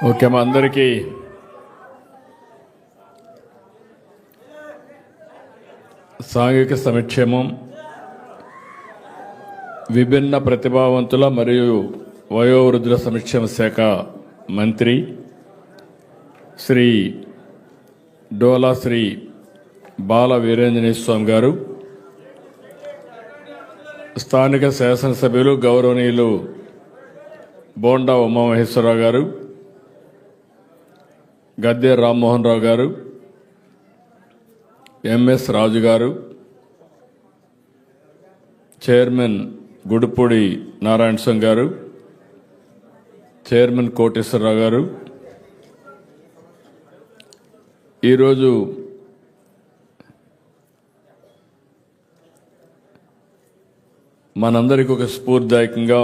Okay మా అందరికీ సాంఘిక సంక్షేమం, విభిన్న ప్రతిభావంతుల మరియు వయోవృద్ధుల సంక్షేమ శాఖ మంత్రి శ్రీ డోలా శ్రీ బాల వీరేంజనేయ స్వామి గారు, స్థానిక శాసనసభ్యులు గౌరవనీయులు బోండా ఉమామహేశ్వరరావు గారు, గద్దె రామ్మోహన్ రావు గారు, ఎంఎస్ రాజు గారు, చైర్మన్ గుడిపూడి నారాయణ స్వామి గారు, చైర్మన్ కోటేశ్వరరావు గారు, ఈరోజు మనందరికీ ఒక స్ఫూర్తిదాయకంగా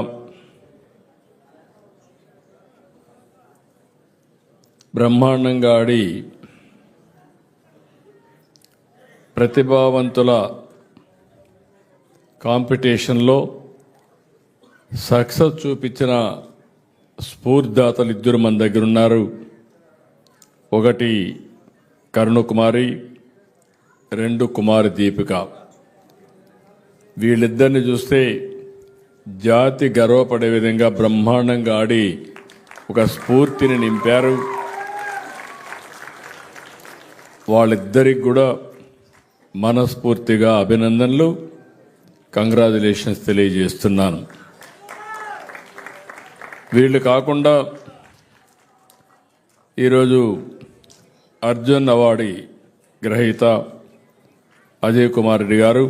బ్రహ్మాండంగా ఆడి ప్రతిభావంతుల కాంపిటీషన్లో సక్సెస్ చూపించిన స్ఫూర్తిదాతలు ఇద్దరు మన దగ్గర ఉన్నారు. ఒకటి కరుణకుమారి, రెండు కుమారి దీపిక. వీళ్ళిద్దరిని చూస్తే జాతి గర్వపడే విధంగా బ్రహ్మాండంగా ఆడి ఒక స్ఫూర్తిని నింపారు. వాళ్ళిద్దరికి కూడా మనస్ఫూర్తిగా అభినందనలు, కంగ్రాచులేషన్స్ తెలియజేస్తున్నాను. వీళ్ళు కాకుండా ఈరోజు అర్జున్ అవార్డు గ్రహీత అజయ్ కుమార్ రెడ్డి గారు,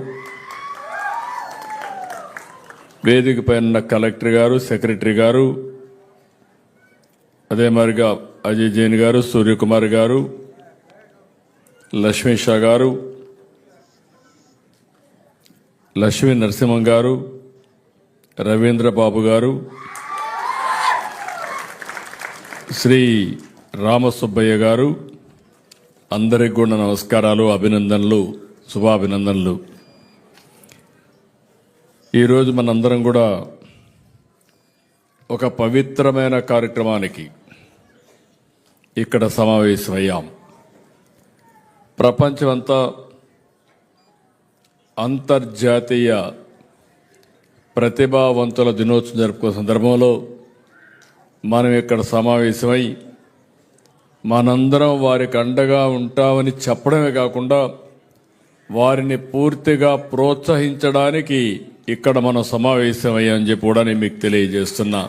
వేదిక పైన కలెక్టర్ గారు, సెక్రటరీ గారు, అదే మరిగా అజయ్ జైన్ గారు, సూర్యకుమార్ గారు, లక్ష్మీ షా గారు, లక్ష్మీ నరసింహం గారు, రవీంద్ర బాబు గారు, శ్రీ రామసుబ్బయ్య గారు, అందరికి కూడా నమస్కారాలు, అభినందనలు, శుభాభినందనలు. ఈరోజు మనందరం కూడా ఒక పవిత్రమైన కార్యక్రమానికి ఇక్కడ సమావేశమయ్యాం. ప్రపంచమంతా అంతర్జాతీయ ప్రతిభావంతుల దినోత్సవం జరుపుకునే సందర్భంలో మనం ఇక్కడ సమావేశమై మనందరం వారికి అండగా ఉంటామని చెప్పడమే కాకుండా వారిని పూర్తిగా ప్రోత్సహించడానికి ఇక్కడ మనం సమావేశమయ్యామని చెప్పి కూడా నేను మీకు తెలియజేస్తున్నా.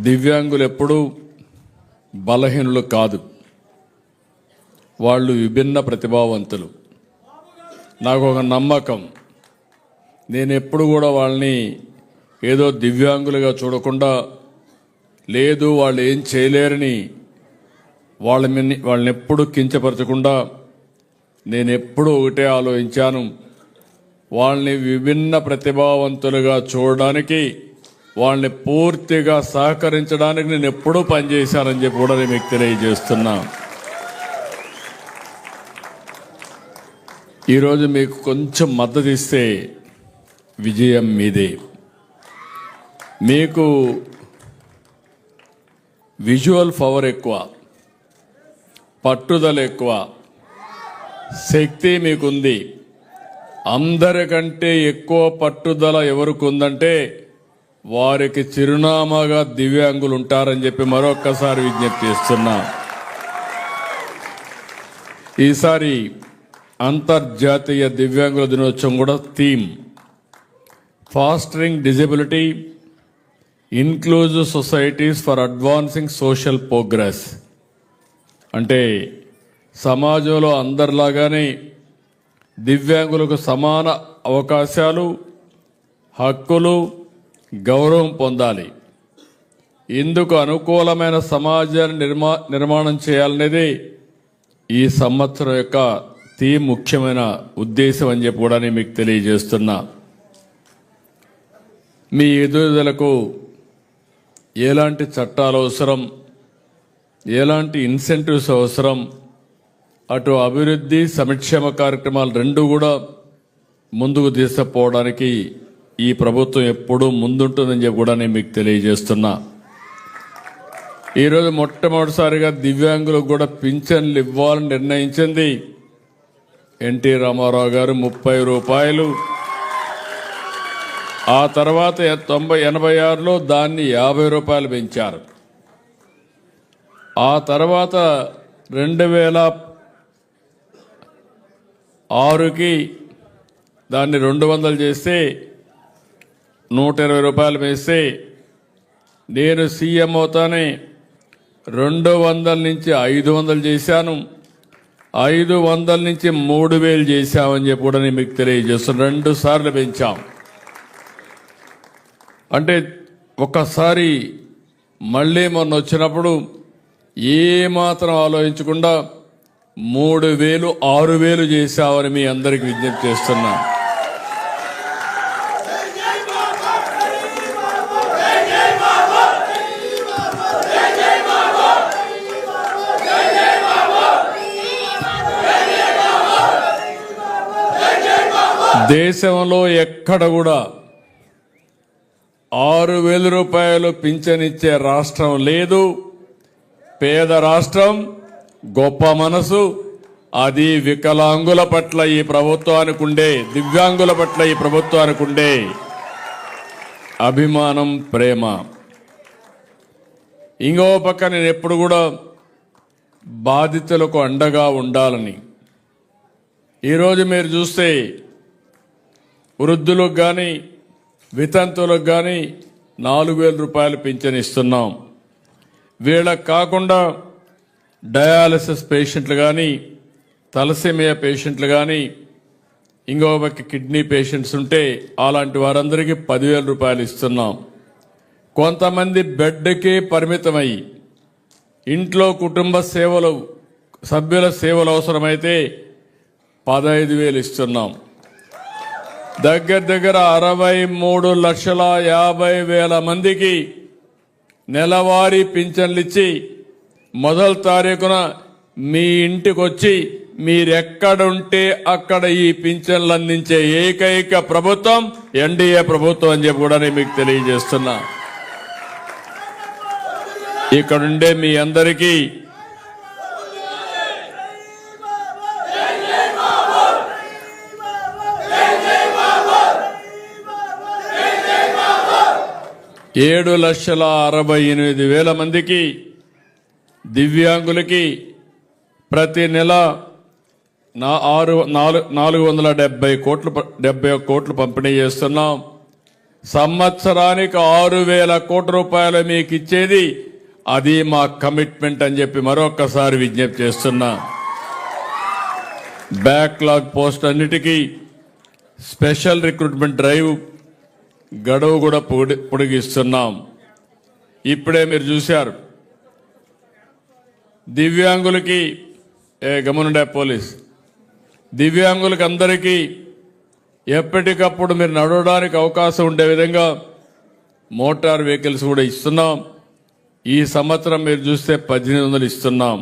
దివ్యాంగులు ఎప్పుడూ బలహీనులు కాదు, వాళ్ళు విభిన్న ప్రతిభావంతులు. నాకు ఒక నమ్మకం, నేను ఎప్పుడు కూడా వాళ్ళని ఏదో దివ్యాంగులుగా చూడకుండా, లేదు వాళ్ళు ఏం చేయలేరని వాళ్ళని ఎప్పుడు కించపరచకుండా నేను ఎప్పుడూ ఒకటే ఆలోచించాను, వాళ్ళని విభిన్న ప్రతిభావంతులుగా చూడడానికి, వాళ్ళని పూర్తిగా సహకరించడానికి నేను ఎప్పుడూ పనిచేశానని చెప్పి కూడా నేను మీకు తెలియజేస్తున్నా. ఈరోజు మీకు కొంచెం మద్దతు ఇస్తే విజయం మీదే. మీకు విజువల్ పవర్ ఎక్కువ, పట్టుదల ఎక్కువ, శక్తి మీకుంది. అందరికంటే ఎక్కువ పట్టుదల ఎవరికి ఉందంటే వారికి చిరునామాగా దివ్యాంగులు ఉంటారని చెప్పి మరొక్కసారి విజ్ఞప్తి చేస్తున్నా. ఈసారి అంతర్జాతీయ దివ్యాంగుల దినోత్సవం కూడా theme fostering disability, inclusive societies for advancing social progress. అంటే సమాజంలో అందరిలాగానే దివ్యాంగులకు సమాన అవకాశాలు, హక్కులు, గౌరవం పొందాలి. ఇందుకు అనుకూలమైన సమాజాన్ని నిర్మాణం చేయాలనేది ఈ సంవత్సరం యొక్క థీమ్, ముఖ్యమైన ఉద్దేశం అని చెప్పి కూడా నేను మీకు తెలియజేస్తున్నా. మీ ఎదుగుదలకు ఎలాంటి చట్టాలు అవసరం, ఎలాంటి ఇన్సెంటివ్స్ అవసరం, అటు అభివృద్ధి సంక్షేమ కార్యక్రమాలు రెండు కూడా ముందుకు తీసుకుపోవడానికి ఈ ప్రభుత్వం ఎప్పుడూ ముందుంటుందని చెప్పి కూడా నేను మీకు తెలియజేస్తున్నా. ఈరోజు మొట్టమొదటిసారిగా దివ్యాంగులకు కూడా పింఛన్లు ఇవ్వాలని నిర్ణయించింది ఎన్టీ రామారావు గారు. 30 రూపాయలు. ఆ తర్వాత 86లో దాన్ని 50 రూపాయలు పెంచారు. ఆ తర్వాత 2006కి దాన్ని 200 చేస్తే 120 రూపాయలు వేస్తే నేను సీఎం అవుతానే 200 నుంచి 500 చేశాను. 500 నుంచి 3000 చేశామని చెప్పి కూడా నేను మీకు తెలియజేస్తున్నాను. 2 సార్లు పెంచాం. అంటే ఒక్కసారి మళ్ళీ మొన్న వచ్చినప్పుడు ఏమాత్రం ఆలోచించకుండా 3000 6000 చేశామని మీ అందరికి విజ్ఞప్తి చేస్తున్నా. దేశంలో ఎక్కడ కూడా 6000 రూపాయలు పింఛనిచ్చే రాష్ట్రం లేదు. పేద రాష్ట్రం, గొప్ప మనసు. అది వికలాంగుల పట్ల ఈ ప్రభుత్వానికి ఉండే, దివ్యాంగుల పట్ల ఈ ప్రభుత్వానికి ఉండే అభిమానం, ప్రేమ. ఇంకో పక్క నేను ఎప్పుడు కూడా బాధితులకు అండగా ఉండాలని. ఈరోజు మీరు చూస్తే వృద్ధులకు కానీ వితంతువులకు కానీ 4000 రూపాయలు పింఛన్ ఇస్తున్నాం. వీళ్ళకు కాకుండా డయాలసిస్ పేషెంట్లు కానీ, తలసేమియా పేషెంట్లు కానీ, ఇంకో పక్క కిడ్నీ పేషెంట్స్ ఉంటే అలాంటి వారందరికీ 10,000 రూపాయలు ఇస్తున్నాం. కొంతమంది బెడ్కే పరిమితమై ఇంట్లో కుటుంబ సేవలు, సభ్యుల సేవలు అవసరమైతే 15,000 ఇస్తున్నాం. దగ్గర 63,50,000 మందికి నెలవారీ పింఛన్లు ఇచ్చి మొదటి తారీఖున మీ ఇంటికి వచ్చి మీరెక్కడుంటే అక్కడ ఈ పింఛన్లు అందించే ఏకైక ప్రభుత్వం ఎన్డీఏ ప్రభుత్వం అని చెప్పి కూడా నేను మీకు తెలియజేస్తున్నా. ఇక్కడుండే మీ అందరికీ ఏడు 7,68,000 మందికి దివ్యాంగులకి ప్రతి నెల 470 కోట్లు పంపిణీ చేస్తున్నాం. సంవత్సరానికి 6,000 కోట్ల రూపాయలు మీకు ఇచ్చేది అది మా కమిట్మెంట్ అని చెప్పి మరొక్కసారి విజ్ఞప్తి చేస్తున్నా. బ్యాక్లాగ్ పోస్ట్ అన్నిటికీ స్పెషల్ రిక్రూట్మెంట్ డ్రైవ్ గడువు కూడా పొడిగిస్తున్నాం. ఇప్పుడే మీరు చూశారు దివ్యాంగులకి గమనుండే పోలీస్ దివ్యాంగులకి అందరికీ ఎప్పటికప్పుడు మీరు నడవడానికి అవకాశం ఉండే విధంగా మోటార్ వెహికల్స్ కూడా ఇస్తున్నాం. ఈ సంవత్సరం మీరు చూస్తే 1,800 ఇస్తున్నాం.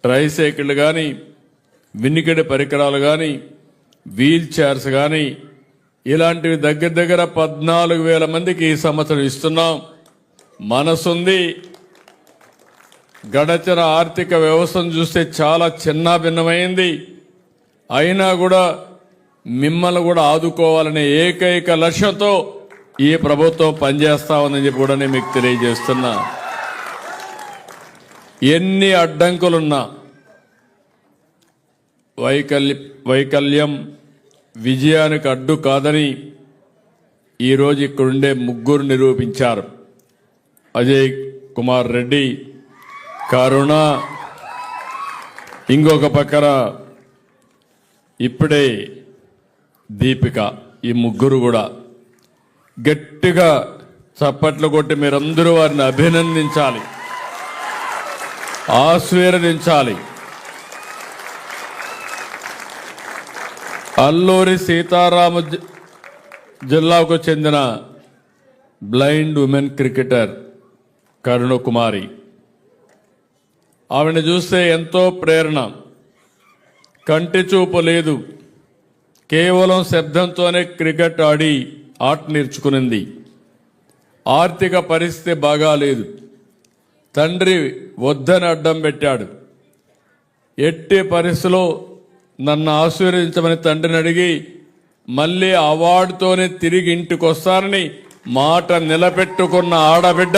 ట్రైసైకిళ్ళు కానీ, వినికిడి పరికరాలు కానీ, వీల్ చైర్స్ కానీ ఇలాంటివి దగ్గర 14,000 మందికి ఈ సంవత్సరం ఇస్తున్నాం. మనసుంది. గడచిన ఆర్థిక వ్యవస్థను చూస్తే చాలా చిన్న భిన్నమైంది. అయినా కూడా మిమ్మల్ని కూడా ఆదుకోవాలనే ఏకైక లక్ష్యంతో ఈ ప్రభుత్వం పనిచేస్తా ఉందని చెప్పి కూడా నేను మీకు తెలియజేస్తున్నా. ఎన్ని అడ్డంకులున్నా వైకల్యం విజయానికి అడ్డు కాదని ఈరోజు ఇక్కడుండే 3 నిరూపించారు. అజయ్ కుమార్ రెడ్డి, కరుణ, ఇంకొక పక్కన ఇప్పుడే దీపిక. ఈ 3 కూడా గట్టిగా చప్పట్లు కొట్టి మీరందరూ వారిని అభినందించాలి, ఆశీర్వదించాలి. అల్లూరి సీతారామ జిల్లాకు చెందిన బ్లైండ్ ఉమెన్ క్రికెటర్ కరుణ కుమారి. ఆవిడని చూస్తే ఎంతో ప్రేరణ. కంటి చూపు లేదు, కేవలం శబ్దంతోనే క్రికెట్ ఆడి ఆట నేర్చుకునింది. ఆర్థిక పరిస్థితి బాగాలేదు. తండ్రి వద్దని అడ్డం పెట్టాడు. ఎట్టి పరిస్థితిలో నన్ను ఆశీర్వదించమని తండ్రిని అడిగి మళ్ళీ అవార్డుతోనే తిరిగి ఇంటికి వస్తానని మాట నిలబెట్టుకున్న ఆడబిడ్డ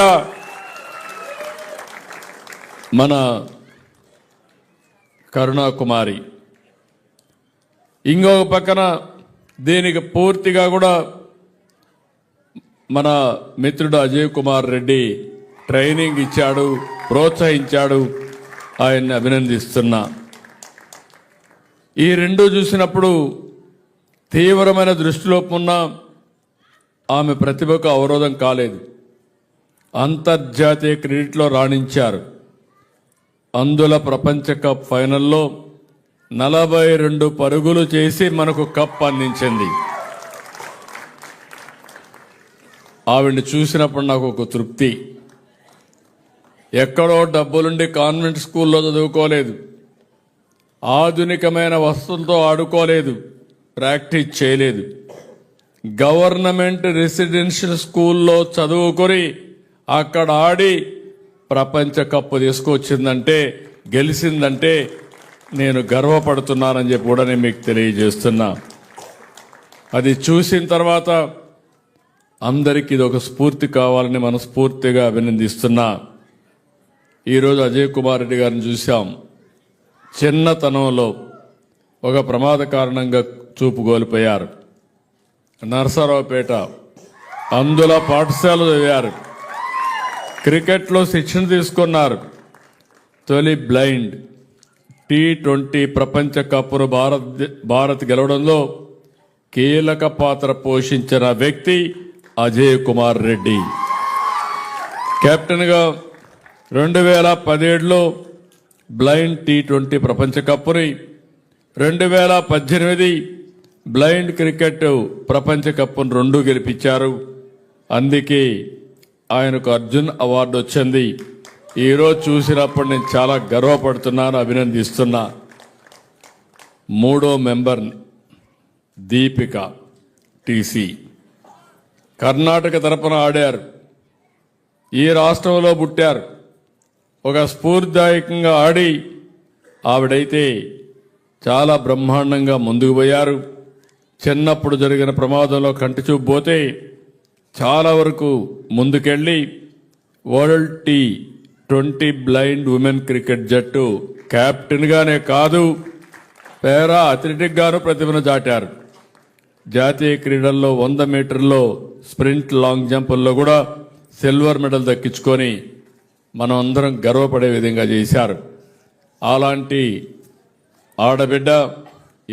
మన కరుణాకుమారి. ఇంకొక పక్కన దీనికి పూర్తిగా కూడా మన మిత్రుడు అజయ్ కుమార్ రెడ్డి ట్రైనింగ్ ఇచ్చాడు, ప్రోత్సహించాడు. ఆయన్ని అభినందిస్తున్నా. ఈ రెండు చూసినప్పుడు తీవ్రమైన దృష్టిలోపం ఉన్న ఆమె ప్రతిభకు అవరోధం కాలేదు. అంతర్జాతీయ క్రికెట్లో రాణించారు. అందుల ప్రపంచ కప్ ఫైనల్లో 42 పరుగులు చేసి మనకు కప్ అందించింది. ఆవిడ్ని చూసినప్పుడు నాకు ఒక తృప్తి. ఎక్కడో డబ్బులుండి కాన్వెంట్ స్కూల్లో చదువుకోలేదు, ఆధునికమైన వస్తువులతో ఆడుకోలేదు, ప్రాక్టీస్ చేయలేదు. గవర్నమెంట్ రెసిడెన్షియల్ స్కూల్లో చదువుకొని అక్కడ ఆడి ప్రపంచ కప్పు తీసుకొచ్చిందంటే, గెలిచిందంటే నేను గర్వపడుతున్నానని చెప్పి కూడా నేను మీకు తెలియజేస్తున్నా. అది చూసిన తర్వాత అందరికీ ఇది ఒక స్ఫూర్తి కావాలని మనస్ఫూర్తిగా అభినందిస్తున్నా. ఈరోజు అజయ్ కుమార్ రెడ్డి గారిని చూశాం. చిన్నతనంలో ఒక ప్రమాద కారణంగా చూపు కోల్పోయారు. నరసరావుపేట అందుల పాఠశాల చదివారు. క్రికెట్లో శిక్షణ తీసుకున్నారు. తొలి బ్లైండ్ T20 ప్రపంచ కప్ను భారత్ గెలవడంలో కీలక పాత్ర పోషించిన వ్యక్తి అజయ్ కుమార్ రెడ్డి. కెప్టెన్గా 2017లో బ్లైండ్ T20 ప్రపంచ కప్ని, 2018 బ్లైండ్ క్రికెట్ ప్రపంచ కప్ను 2 గెలిపించారు. అందుకే ఆయనకు అర్జున్ అవార్డు వచ్చింది. ఈరోజు చూసినప్పుడు నేను చాలా గర్వపడుతున్నాను, అభినందిస్తున్నా. 3వ మెంబర్ దీపిక టీసీ కర్ణాటక తరపున ఆడారు. ఈ రాష్ట్రంలో పుట్టారు. ఒక స్ఫూర్తిదాయకంగా ఆడి ఆవిడైతే చాలా బ్రహ్మాండంగా ముందుకు పోయారు. చిన్నప్పుడు జరిగిన ప్రమాదంలో కంటి చూపు పోతే చాలా వరకు ముందుకెళ్ళి world T20 blind women cricket జట్టు కెప్టెన్గానే కాదు, పేరా అథ్లెటిక్ గాను ప్రతిభను చాటారు. జాతీయ క్రీడల్లో 100 మీటర్లో స్ప్రింట్, లాంగ్ జంపుల్లో కూడా సిల్వర్ మెడల్ దక్కించుకొని మనం అందరం గర్వపడే విధంగా చేశారు. అలాంటి ఆడబిడ్డ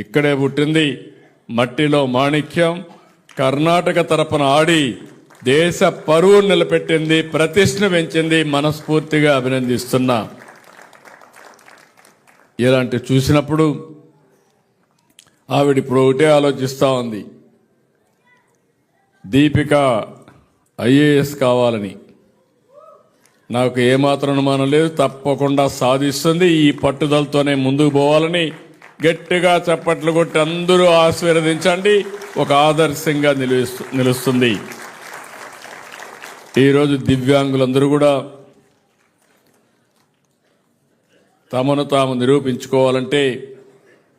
ఇక్కడే పుట్టింది. మట్టిలో మాణిక్యం. కర్ణాటక తరపున ఆడి దేశ పరువు నిలబెట్టింది, ప్రతిష్టను పెంచింది. మనస్ఫూర్తిగా అభినందిస్తున్నా. ఇలాంటి చూసినప్పుడు ఆవిడ ఇప్పుడు ఒకటే ఆలోచిస్తూ ఉంది, దీపిక IAS కావాలని. నాకు ఏమాత్రం అనుమానం లేదు, తప్పకుండా సాధిస్తుంది. ఈ పట్టుదలతోనే ముందుకు పోవాలని గట్టిగా చప్పట్లు కొట్టి అందరూ ఆశీర్వదించండి. ఒక ఆదర్శంగా నిలుస్తుంది. ఈరోజు దివ్యాంగులందరూ కూడా తమను తాము నిరూపించుకోవాలంటే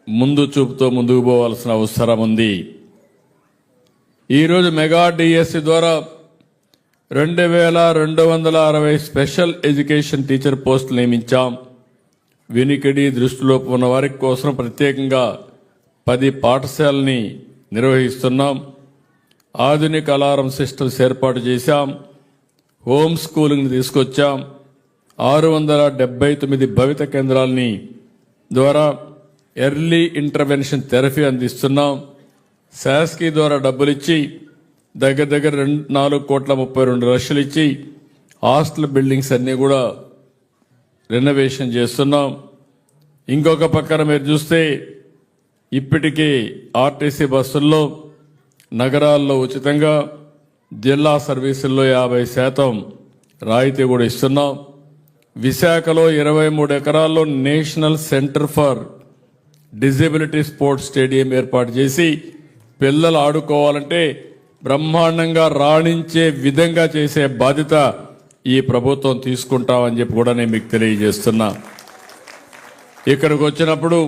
ముందు చూపుతో ముందుకు పోవాల్సిన అవసరం ఉంది. ఈరోజు మెగా డిఎస్సి ద్వారా 2260 స్పెషల్ ఎడ్యుకేషన్ టీచర్ పోస్టులు నియమించాం. వినికిడి, దృష్టిలోపం ఉన్న వారి కోసం ప్రత్యేకంగా 10 పాఠశాలని నిర్వహిస్తున్నాం. ఆధునిక అలారం సిస్టమ్స్ ఏర్పాటు చేశాం. హోమ్ స్కూలింగ్ తీసుకొచ్చాం. 679 భవిత కేంద్రాలని ద్వారా ఎర్లీ ఇంటర్వెన్షన్ థెరపీ అందిస్తున్నాం. శాస్కీ ద్వారా డబ్బులు ఇచ్చి దగ్గర 4,32,00,000 ఇచ్చి హాస్టల్ బిల్డింగ్స్ అన్నీ కూడా రెనోవేషన్ చేస్తున్నాం. ఇంకొక పక్కన మీరు చూస్తే ఇప్పటికీ ఆర్టీసీ బస్సుల్లో నగరాల్లో ఉచితంగా, జిల్లా సర్వీసుల్లో 50% రాయితీ కూడా ఇస్తున్నాం. విశాఖలో 23 ఎకరాల్లో national centre for disability sports stadium ఏర్పాటు చేసి పిల్లలు ఆడుకోవాలంటే బ్రహ్మాండంగా రాణించే విధంగా చేసే బాధ్యత ఈ ప్రభుత్వం తీసుకుంటామని చెప్పి కూడా నేను మీకు తెలియజేస్తున్నా. ఇక్కడికి వచ్చినప్పుడు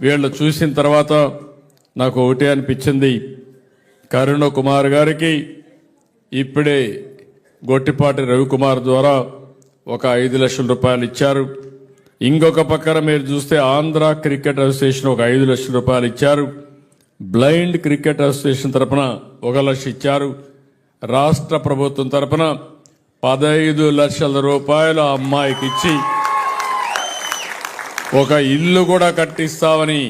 వీళ్ళు చూసిన తర్వాత నాకు ఒకటే అనిపించింది, కరుణ కుమార్ గారికి ఇప్పుడే గొట్టిపాటి రవికుమార్ ద్వారా ఒక 5 లక్షల రూపాయలు ఇచ్చారు. ఇంకొక పక్కన మీరు చూస్తే ఆంధ్ర క్రికెట్ అసోసియేషన్ ఒక 5 లక్షల రూపాయలు ఇచ్చారు. బ్లైండ్ క్రికెట్ అసోసియేషన్ తరపున 1 లక్ష ఇచ్చారు. రాష్ట్ర ప్రభుత్వం తరపున 15 లక్షల రూపాయలు ఆ అమ్మాయికి ఇచ్చి ఒక ఇల్లు కూడా కట్టిస్తామని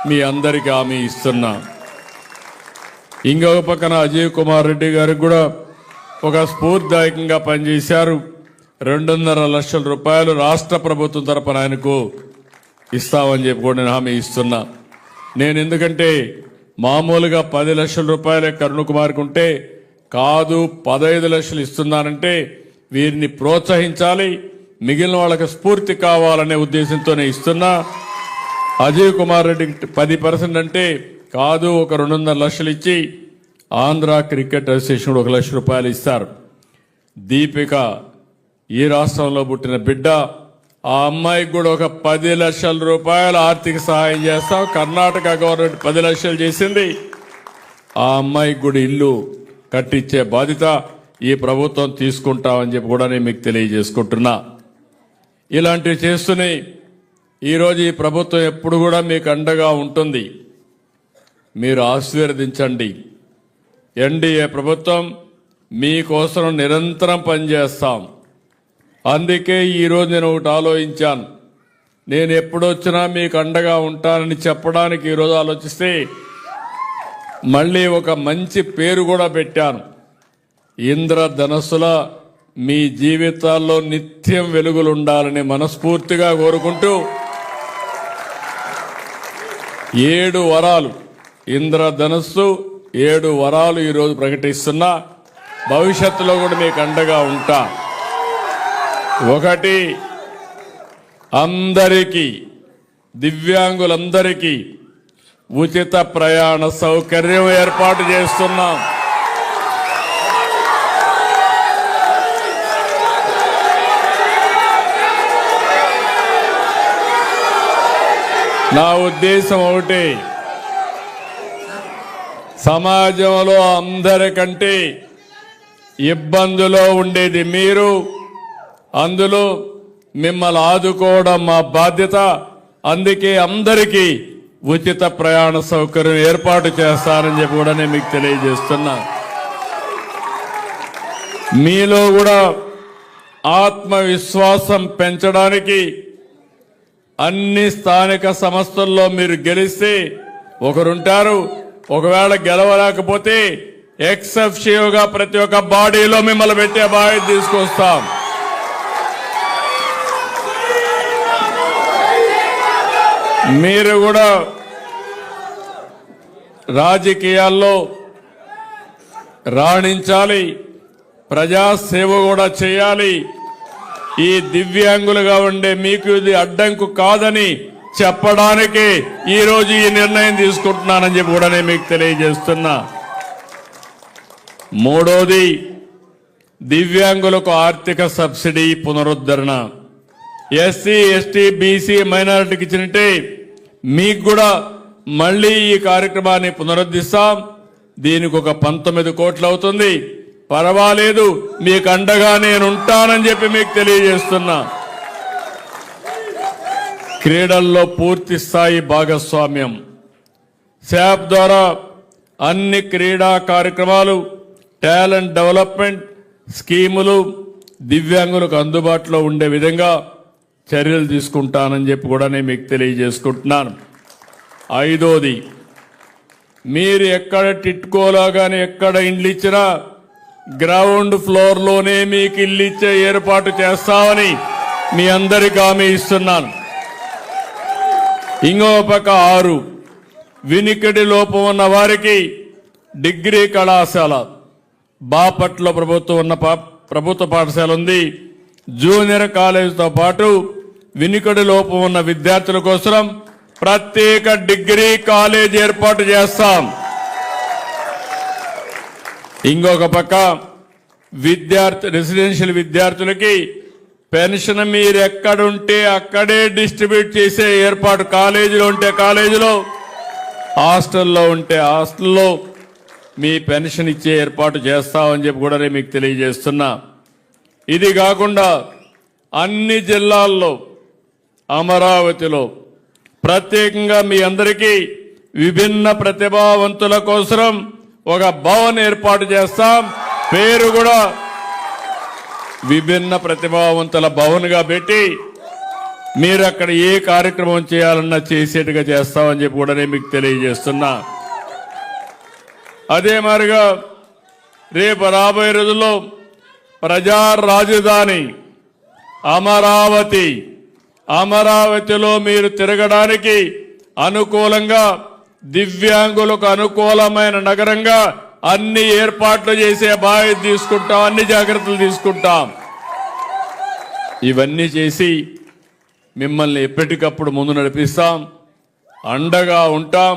మీ అందరికీ హామీ ఇస్తున్నా. ఇంకొక పక్కన అజయ్ కుమార్ రెడ్డి గారికి కూడా ఒక స్ఫూర్తిదాయకంగా పనిచేశారు. 2.5 లక్షల రూపాయలు రాష్ట్ర ప్రభుత్వం తరపున ఆయనకు ఇస్తామని చెప్పి కూడా నేను హామీ ఇస్తున్నా. నేను ఎందుకంటే మామూలుగా 10 లక్షల రూపాయలే కరుణ కుమార్కి ఉంటే కాదు 15 లక్షలు ఇస్తున్నానంటే వీరిని ప్రోత్సహించాలి, మిగిలిన వాళ్ళకి స్ఫూర్తి కావాలనే ఉద్దేశంతోనే ఇస్తున్నా. అజయ్ కుమార్ రెడ్డికి 10% అంటే కాదు ఒక 2.5 లక్షలు ఇచ్చి ఆంధ్ర క్రికెట్ అసోసియేషన్ 1 లక్ష రూపాయలు ఇస్తారు. దీపిక ఈ రాష్ట్రంలో పుట్టిన బిడ్డ, ఆ అమ్మాయికి కూడా ఒక 10 లక్షల రూపాయల ఆర్థిక సహాయం చేస్తాం. కర్ణాటక గవర్నమెంట్ 10 లక్షలు చేసింది. ఆ అమ్మాయికి కూడా ఇల్లు కట్టించే బాధ్యత ఈ ప్రభుత్వం తీసుకుంటామని చెప్పి కూడా నేను మీకు తెలియజేసుకుంటున్నా. ఇలాంటివి చేస్తూనే ఈరోజు ఈ ప్రభుత్వం ఎప్పుడు కూడా మీకు అండగా ఉంటుంది. మీరు ఆశీర్వదించండి. ఎన్డీఏ ప్రభుత్వం మీకోసం నిరంతరం పనిచేస్తాం. అందుకే ఈరోజు నేను ఒకటి ఆలోచించాను. నేను ఎప్పుడొచ్చినా మీకు అండగా ఉంటానని చెప్పడానికి ఈరోజు ఆలోచిస్తే మళ్ళీ ఒక మంచి పేరు కూడా పెట్టాను. ఇంద్రధనస్సుల మీ జీవితాల్లో నిత్యం వెలుగులుండాలని మనస్ఫూర్తిగా కోరుకుంటూ 7 వరాలు ఇంద్రధనస్సు 7 వరాలు ఈరోజు ప్రకటిస్తున్నా. భవిష్యత్తులో కూడా మీకు అండగా ఉంటా. 1, అందరికీ దివ్యాంగులందరికీ ఉచిత ప్రయాణ సౌకర్యం ఏర్పాటు చేస్తున్నాం. నా ఉద్దేశం ఒకటి, సమాజంలో అందరికంటే ఇబ్బందులో ఉండేది మీరు, అందులో మిమ్మల్ని ఆదుకోవడం మా బాధ్యత. అందుకే అందరికీ ఉచిత ప్రయాణ సౌకర్యం ఏర్పాటు చేస్తానని చెప్పి కూడా నేను మీకు తెలియజేస్తున్నా. మీలో కూడా ఆత్మవిశ్వాసం పెంచడానికి అన్ని స్థానిక సంస్థల్లో మీరు గెలిస్తే ఒకరుంటారు, ఒకవేళ గెలవలేకపోతే ఎక్సెప్షియోగా ప్రతి ఒక్క బాడీలో మిమ్మల్ని పెట్టే బాధ్యత తీసుకొస్తాం. మీరు కూడా రాజకీయాల్లో రాణించాలి, ప్రజాసేవ కూడా చేయాలి. ఈ దివ్యాంగులుగా ఉండే మీకు ఇది అడ్డంకు కాదని చెప్పడానికి ఈరోజు ఈ నిర్ణయం తీసుకుంటున్నానని చెప్పి కూడా నేను మీకు తెలియజేస్తున్నా. 3వది, దివ్యాంగులకు ఆర్థిక సబ్సిడీ పునరుద్ధరణ. ఎస్సీ, ఎస్టీ, బీసీ, మైనారిటీకి ఇచ్చినట్టే మీకు కూడా మళ్లీ ఈ కార్యక్రమాన్ని పునరుద్ధరిస్తాం. దీనికి ఒక 19 కోట్లు అవుతుంది. పర్వాలేదు, మీకు అండగా నేను ఉంటానని చెప్పి మీకు తెలియజేస్తున్నా. క్రీడల్లో పూర్తి స్థాయి భాగస్వామ్యం. శాప్ ద్వారా అన్ని క్రీడా కార్యక్రమాలు, టాలెంట్ డెవలప్మెంట్ స్కీములు దివ్యాంగులకు అందుబాటులో ఉండే విధంగా చర్యలు తీసుకుంటానని చెప్పి కూడా నేను మీకు తెలియజేసుకుంటున్నాను. 5వది, మీరు ఎక్కడ టిట్కోలా కానీ ఎక్కడ ఇండ్లు ఇచ్చినా గ్రౌండ్ ఫ్లోర్లోనే మీకు ఇల్లు ఇచ్చే ఏర్పాటు చేస్తామని మీ అందరికీ హామీ ఇస్తున్నాను. ఇంకో పక్క 6, వినికిడి లోపం ఉన్న వారికి డిగ్రీ కళాశాల. బాపట్ల ప్రభుత్వ పాఠశాల ఉంది. జూనియర్ కాలేజీతో పాటు వినికిడి లోపం ఉన్న విద్యార్థుల కోసం ప్రత్యేక డిగ్రీ కాలేజ్ ఏర్పాటు చేస్తాం. ఇంకొక పక్క రెసిడెన్షియల్ విద్యార్థులకి పెన్షన్ మీరు ఎక్కడుంటే అక్కడే డిస్ట్రిబ్యూట్ చేసే ఏర్పాటు, కాలేజీలో ఉంటే కాలేజీలో, హాస్టల్లో ఉంటే హాస్టల్లో మీ పెన్షన్ ఇచ్చే ఏర్పాటు చేస్తామని చెప్పి కూడా నేను మీకు తెలియజేస్తున్నా. ఇది కాకుండా అన్ని జిల్లాల్లో, అమరావతిలో ప్రత్యేకంగా మీ అందరికీ విభిన్న ప్రతిభావంతుల కోసం ఒక భవన్ ఏర్పాటు చేస్తాం. పేరు కూడా విభిన్న ప్రతిభావంతుల భవన్గా పెట్టి మీరు అక్కడ ఏ కార్యక్రమం చేయాలన్నా చేసేట్టుగా చేస్తామని చెప్పి కూడా నేను మీకు తెలియజేస్తున్నా. అదే మాదిరిగా రేపు రాబోయే రోజుల్లో ప్రజా రాజధాని అమరావతి, అమరావతిలో మీరు తిరగడానికి అనుకూలంగా, దివ్యాంగులకు అనుకూలమైన నగరంగా అన్ని ఏర్పాట్లు చేసే బాధ్యత తీసుకుంటాం, అన్ని జాగ్రత్తలు తీసుకుంటాం. ఇవన్నీ చేసి మిమ్మల్ని ఎప్పటికప్పుడు ముందు నడిపిస్తాం, అండగా ఉంటాం.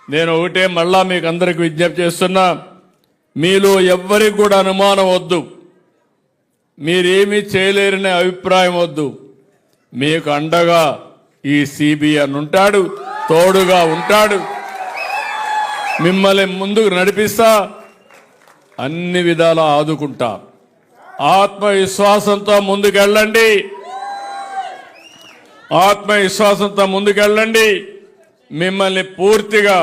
నేను ఒకటే మళ్ళా మీకు అందరికి విజ్ఞప్తి చేస్తున్నా, మీలో ఎవ్వరికి కూడా అనుమానం వద్దు, మీరేమీ చేయలేరనే అభిప్రాయం వద్దు. మీకు అండగా ఈ సిబిఎన్ ఉంటాడు, తోడుగా ఉంటాడు, మిమ్మల్ని ముందుకు నడిపిస్తా, అన్ని విధాలా ఆదుకుంటా. ఆత్మవిశ్వాసంతో ముందుకెళ్ళండి, ఆత్మవిశ్వాసంతో ముందుకెళ్ళండి. మిమ్మల్ని పూర్తిగా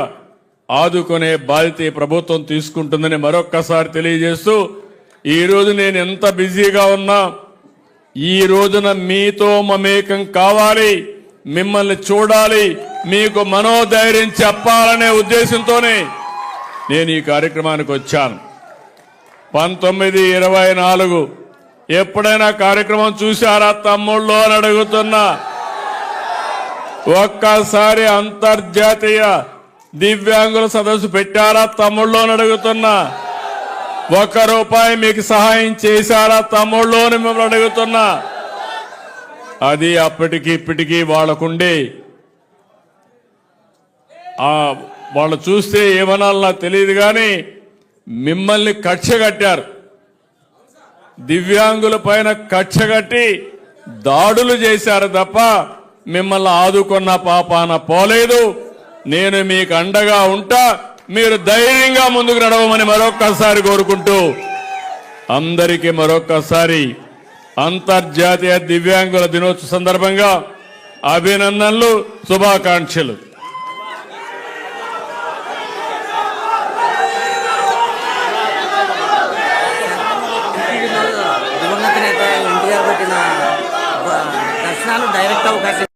ఆదుకునే బాధ్యత ఈ ప్రభుత్వం తీసుకుంటుందని మరొక్కసారి తెలియజేస్తూ, ఈరోజు నేను ఎంత బిజీగా ఉన్నా, ఈ రోజున మీతో మమేకం కావాలి, మిమ్మల్ని చూడాలి, మీకు మనోధైర్యం చెప్పాలనే ఉద్దేశంతోనే నేను ఈ కార్యక్రమానికి వచ్చాను. 1924 ఎప్పుడైనా కార్యక్రమం చూశారా తమ్ముళ్ళు అని అడుగుతున్నా. ఒక్కసారి అంతర్జాతీయ దివ్యాంగుల సదస్సు పెట్టారా తమ్ముళ్ళు అని అడుగుతున్నా. ₹1 మీకు సహాయం చేశారా తమ్ముళ్ళు అని మిమ్మల్ని అడుగుతున్నా. అది అప్పటికి ఇప్పటికీ వాళ్ళకుండే వాళ్ళు చూస్తే ఏమనాలో నాకు తెలియదు, కానీ మిమ్మల్ని కక్ష కట్టారు. దివ్యాంగుల పైన కక్ష కట్టి దాడులు చేశారు తప్ప మిమ్మల్ని ఆదుకున్న పాపాన పోలేదు. నేను మీకు అండగా ఉంటా, మీరు ధైర్యంగా ముందుకు నడవమని మరొక్కసారి కోరుకుంటూ, అందరికీ మరొక్కసారి అంతర్జాతీయ దివ్యాంగుల దినోత్సవ సందర్భంగా అభినందనలు, శుభాకాంక్షలు. దివంగత నేత ఎన్టీఆర్ పెట్టిన దర్శనాలు డైరెక్ట్ అవకాశం